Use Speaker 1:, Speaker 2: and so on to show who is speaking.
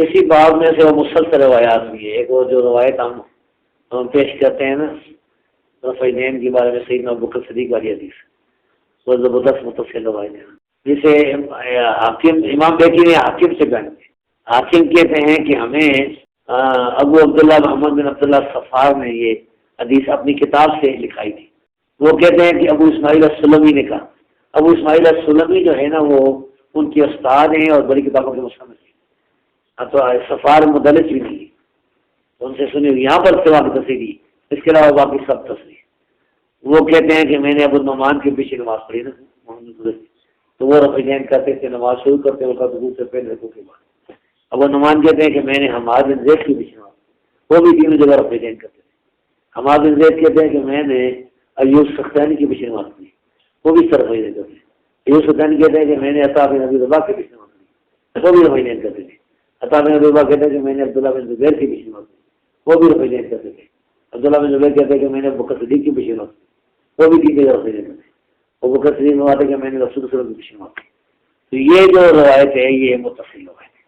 Speaker 1: اسی باب میں سے وہ مسلسل روایات بھی ہے. ایک وہ جو روایت ہم پیش کرتے ہیں نا رفعین کے بارے میں سیدنا ابوبکر صدیق والی حدیث، وہ زبردست متصل روایت ہے. جسے حاکم امام بیکی نے حاکم سے بیان کیا. حاکم کہتے ہیں کہ ہمیں ابو عبداللہ محمد بن عبداللہ صفار نے یہ حدیث اپنی کتاب سے لکھائی تھی. وہ کہتے ہیں کہ ابو اسماعیل السلمی نے کہا. ابو اسماعیل السلمی جو ہے نا وہ ان کے استاد ہیں اور بڑی کتابوں کے مصنف ہیں. تو صفار مدلس بھی نہیں ہے، ان سے سنی ہوئی یہاں پر سوا کی تصریح، اس کے علاوہ باقی سب تصریح. وہ کہتے ہیں کہ میں نے ابو نعمان کے پیچھے نماز پڑھی نا محمد، تو وہ رفعین کہتے تھے نماز شروع کرتے وقت رکوع سے پہلے رکوع کے بعد. ابو نعمان کہتے ہیں کہ میں نے حماد بن زید کے پیچھے نماز پڑھی، وہ بھی تینوں جگہ رفعین کرتے تھے. حماد بن زید کہتے ہیں کہ میں نے ایوب سختیانی کے پیچھے نماز پڑھی، وہ بھی رفعین کرتے تھے. ایوب سختیانی کہتے ہیں کہ میں نے عطا بن ابی رباح کے پیچھے نماز پڑھی، وہ بھی رفعین کرتے تھے. عطا بن ابی رباح کہتے ہیں کہ میں نے عبداللہ بن زبیر کے پیچھے نماز پڑھی، وہ بھی رفعین کرتے تھے. عبداللہ بن زبیر کہتے ہیں کہ میں نے ابوبکر صدیق کے پیچھے نماز پڑھی، وہ بھی تین جگہ رفعین کرتے تھے. ابوبکر صدیق نماز کہ میں نے رسول صلی اللہ علیہ وسلم کے پیچھے نماز پڑھی. تو یہ جو روایت ہے یہ متصل روایت ہے.